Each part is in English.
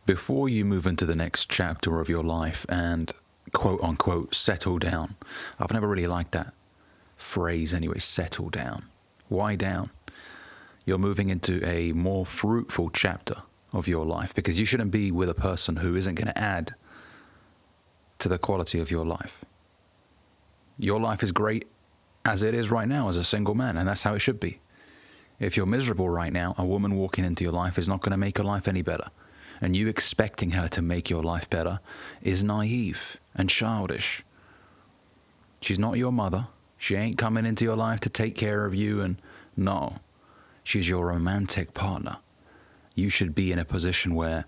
before you move into the next chapter of your life and quote unquote settle down, I've never really liked that phrase anyway, settle down. Why down? You're moving into a more fruitful chapter of your life, because you shouldn't be with a person who isn't going to add to the quality of your life. Your life is great as it is right now as a single man, and that's how it should be. If you're miserable right now, a woman walking into your life is not going to make your life any better. And you expecting her to make your life better is naive and childish. She's not your mother. She ain't coming into your life to take care of you, and no, she's your romantic partner. You should be in a position where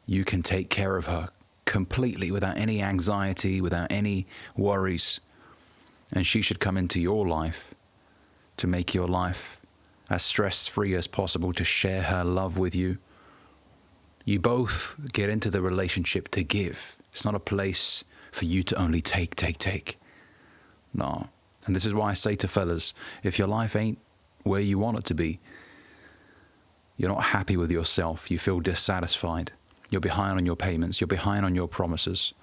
you can take care of her completely without any anxiety, without any worries. And she should come into your life to make your life as stress-free as possible, to share her love with you. You both get into the relationship to give. It's not a place for you to only take. No. And this is why I say to fellas, if your life ain't where you want it to be, you're not happy with yourself, you feel dissatisfied, you're behind on your payments, you're behind on your promises,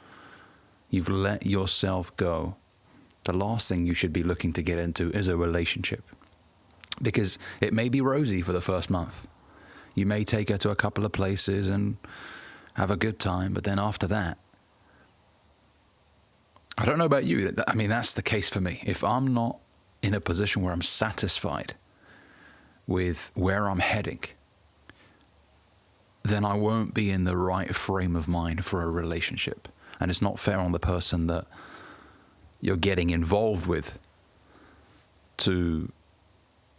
you've let yourself go, the last thing you should be looking to get into is a relationship. Because it may be rosy for the first month. You may take her to a couple of places and have a good time, but then after that, I don't know about you, I mean, that's the case for me. If I'm not in a position where I'm satisfied with where I'm heading, then I won't be in the right frame of mind for a relationship. And it's not fair on the person that you're getting involved with to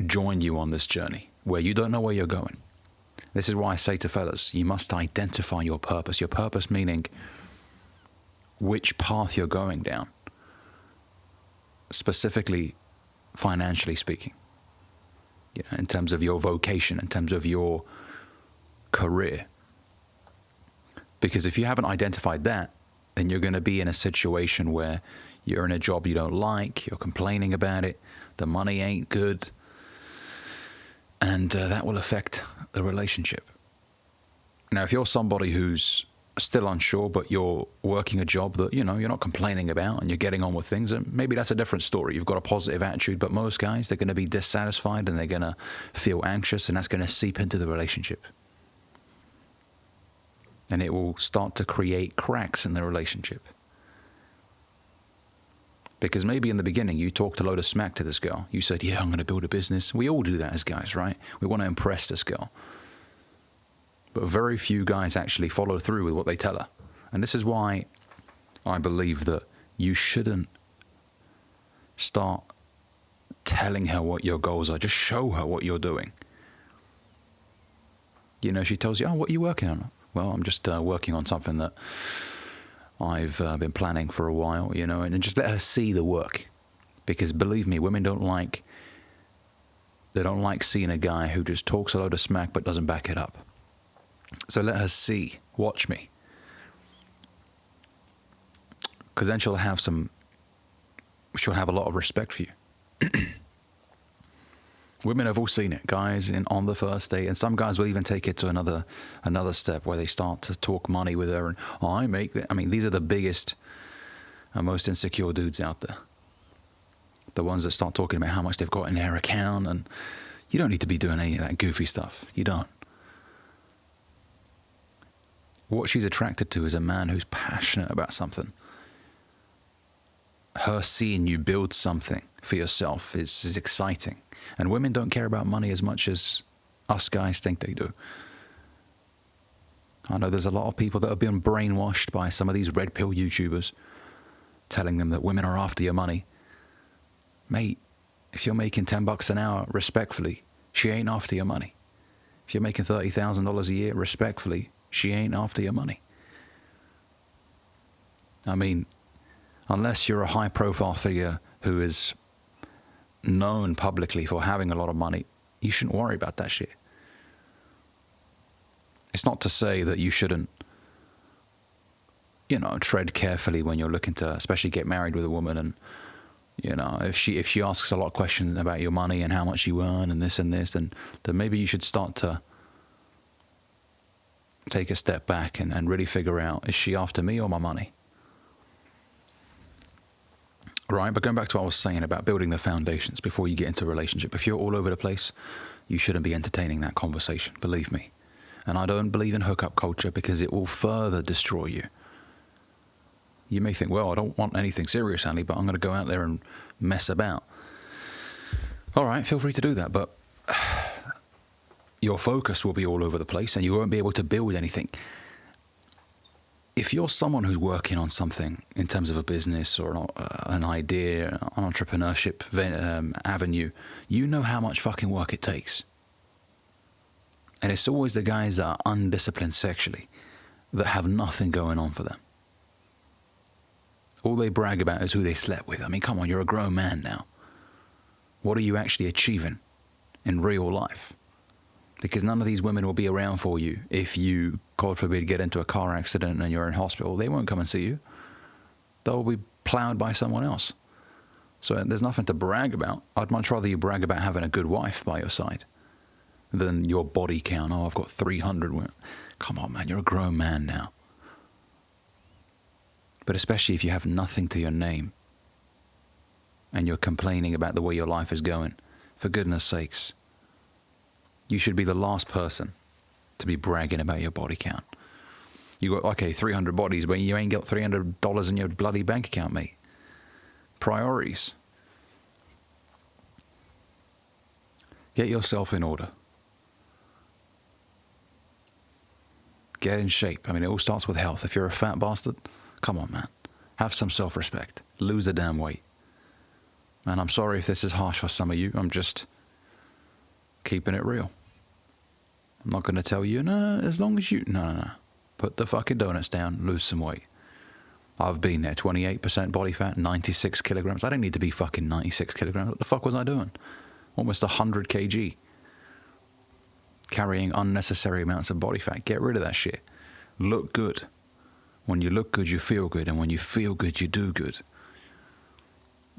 join you on this journey where you don't know where you're going. This is why I say to fellas, you must identify your purpose. Your purpose meaning which path you're going down, specifically financially speaking, you know, in terms of your vocation, in terms of your career. Because if you haven't identified that, then you're going to be in a situation where you're in a job you don't like, you're complaining about it, the money ain't good, and that will affect the relationship. Now, if you're somebody who's still unsure, but you're working a job that, you know, you're not complaining about and you're getting on with things, and maybe that's a different story. You've got a positive attitude, but most guys, they're going to be dissatisfied and they're going to feel anxious, and that's going to seep into the relationship. And it will start to create cracks in the relationship. Because maybe in the beginning you talked a load of smack to this girl. You said, yeah, I'm going to build a business. We all do that as guys, right? We want to impress this girl. But very few guys actually follow through with what they tell her. And this is why I believe that you shouldn't start telling her what your goals are. Just show her what you're doing. You know, she tells you, oh, what are you working on? Well, I'm just working on something that I've been planning for a while, you know, and just let her see the work. Because believe me, women don't like seeing a guy who just talks a load of smack but doesn't back it up. So let her see, watch me. Because then she'll have a lot of respect for you. Women have all seen it, guys, on the first date, and some guys will even take it to another step where they start to talk money with her, and I mean, these are the biggest and most insecure dudes out there. The ones that start talking about how much they've got in their account, and you don't need to be doing any of that goofy stuff. You don't. What she's attracted to is a man who's passionate about something. Her seeing you build something for yourself is exciting. And women don't care about money as much as us guys think they do. I know there's a lot of people that have been brainwashed by some of these red pill YouTubers telling them that women are after your money. Mate, if you're making $10 an hour, respectfully, she ain't after your money. If you're making $30,000 a year, respectfully, she ain't after your money. I mean, unless you're a high-profile figure who is known publicly for having a lot of money, you shouldn't worry about that shit. It's not to say that you shouldn't, you know, tread carefully when you're looking to, especially get married with a woman, and, you know, if she asks a lot of questions about your money and how much you earn and this, then maybe you should start to take a step back and really figure out, is she after me or my money? Right, but going back to what I was saying about building the foundations before you get into a relationship. If you're all over the place, you shouldn't be entertaining that conversation, believe me. And I don't believe in hookup culture because it will further destroy you. You may think, well, I don't want anything serious, Andy, but I'm going to go out there and mess about. All right, feel free to do that, but your focus will be all over the place and you won't be able to build anything. If you're someone who's working on something in terms of a business or an idea, an entrepreneurship avenue, you know how much fucking work it takes. And it's always the guys that are undisciplined sexually that have nothing going on for them. All they brag about is who they slept with. I mean, come on, you're a grown man now. What are you actually achieving in real life? Because none of these women will be around for you if you, God forbid, get into a car accident and you're in hospital. They won't come and see you. They'll be plowed by someone else. So there's nothing to brag about. I'd much rather you brag about having a good wife by your side than your body count. Oh, I've got 300 women. Come on, man, you're a grown man now. But especially if you have nothing to your name and you're complaining about the way your life is going, for goodness sakes, you should be the last person to be bragging about your body count. You got, okay, 300 bodies, but you ain't got $300 in your bloody bank account, mate. Priorities. Get yourself in order. Get in shape. I mean, it all starts with health. If you're a fat bastard, come on, man. Have some self-respect. Lose a damn weight. And I'm sorry if this is harsh for some of you. I'm just keeping it real. I'm not going to tell you, no, as long as you... No. Put the fucking donuts down, lose some weight. I've been there, 28% body fat, 96 kilograms. I didn't need to be fucking 96 kilograms. What the fuck was I doing? Almost 100 kg. Carrying unnecessary amounts of body fat. Get rid of that shit. Look good. When you look good, you feel good. And when you feel good, you do good.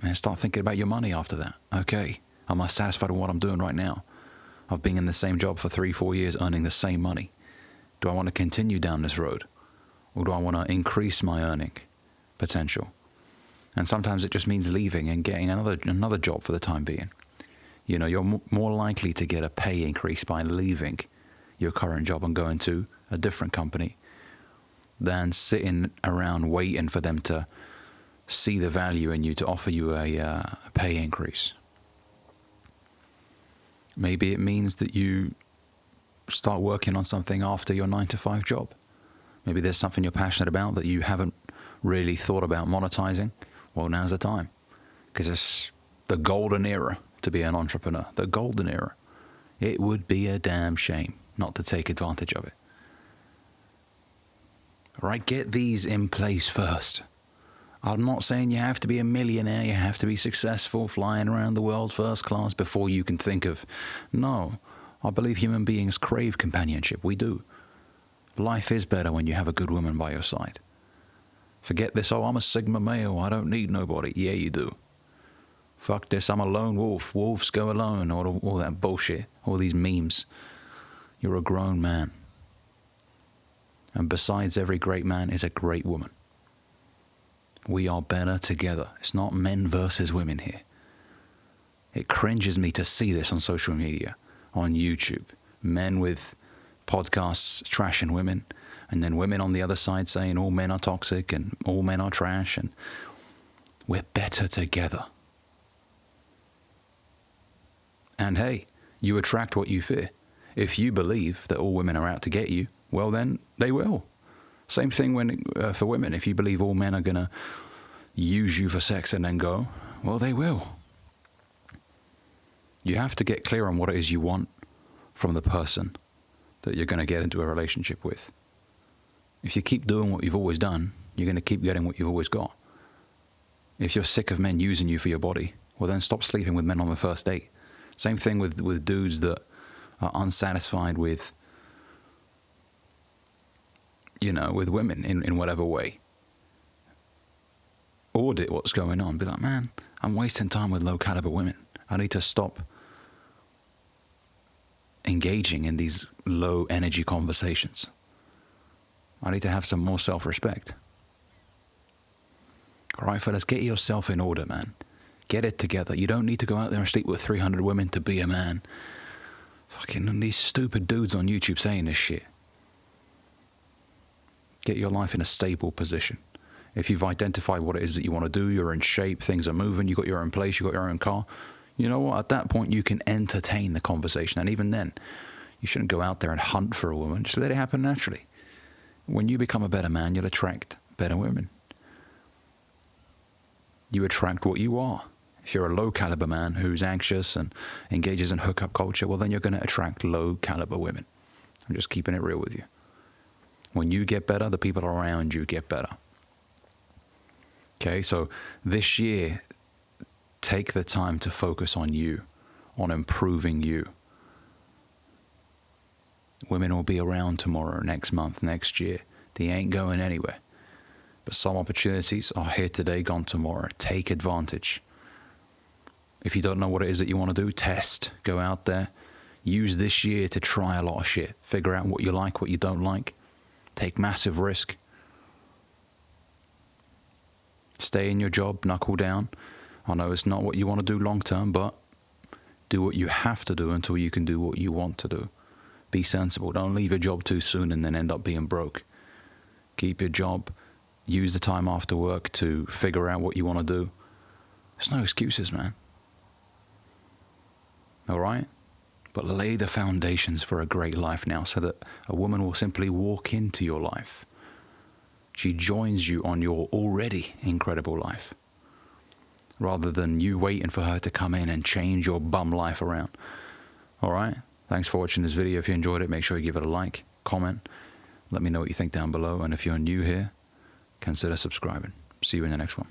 And start thinking about your money after that. Okay, am I satisfied with what I'm doing right now? I've been in the same job for 3-4 years earning the same money. Do I want to continue down this road? Or do I want to increase my earning potential? And sometimes it just means leaving and getting another job for the time being. You know, you're more likely to get a pay increase by leaving your current job and going to a different company than sitting around waiting for them to see the value in you to offer you a pay increase. Maybe it means that you start working on something after your 9-to-5 job. Maybe there's something you're passionate about that you haven't really thought about monetizing. Well, now's the time. Because it's the golden era to be an entrepreneur. The golden era. It would be a damn shame not to take advantage of it. All right, get these in place first. I'm not saying you have to be a millionaire, you have to be successful, flying around the world first class before you can think of... No, I believe human beings crave companionship. We do. Life is better when you have a good woman by your side. Forget this, oh, I'm a Sigma male, I don't need nobody. Yeah, you do. Fuck this, I'm a lone wolf. Wolves go alone, all that bullshit, all these memes. You're a grown man. And besides every great man is a great woman. We are better together. It's not men versus women here. It cringes me to see this on social media, on YouTube. Men with podcasts trashing women, and then women on the other side saying all men are toxic and all men are trash, and we're better together. And hey, you attract what you fear. If you believe that all women are out to get you, well then, they will. Same thing for women. If you believe all men are going to use you for sex and then go, well, they will. You have to get clear on what it is you want from the person that you're going to get into a relationship with. If you keep doing what you've always done, you're going to keep getting what you've always got. If you're sick of men using you for your body, well, then stop sleeping with men on the first date. Same thing with dudes that are unsatisfied with, you know, with women in whatever way. Audit what's going on. Be like, man, I'm wasting time with low caliber women. I need to stop engaging in these low energy conversations. I need to have some more self-respect. All right, fellas, get yourself in order, man. Get it together. You don't need to go out there and sleep with 300 women to be a man. Fucking these stupid dudes on YouTube saying this shit. Get your life in a stable position. If you've identified what it is that you want to do, you're in shape, things are moving, you got your own place, you got your own car, you know what? At that point, you can entertain the conversation. And even then, you shouldn't go out there and hunt for a woman. Just let it happen naturally. When you become a better man, you'll attract better women. You attract what you are. If you're a low-caliber man who's anxious and engages in hookup culture, well, then you're going to attract low-caliber women. I'm just keeping it real with you. When you get better, the people around you get better. Okay, so this year, take the time to focus on you, on improving you. Women will be around tomorrow, next month, next year. They ain't going anywhere. But some opportunities are here today, gone tomorrow. Take advantage. If you don't know what it is that you want to do, test. Go out there. Use this year to try a lot of shit. Figure out what you like, what you don't like. Take massive risk. Stay in your job, knuckle down. I know it's not what you want to do long term, but do what you have to do until you can do what you want to do. Be sensible. Don't leave your job too soon and then end up being broke. Keep your job. Use the time after work to figure out what you want to do. There's no excuses, man. All right? But lay the foundations for a great life now so that a woman will simply walk into your life. She joins you on your already incredible life, rather than you waiting for her to come in and change your bum life around. All right? Thanks for watching this video. If you enjoyed it, make sure you give it a like, comment. Let me know what you think down below. And if you're new here, consider subscribing. See you in the next one.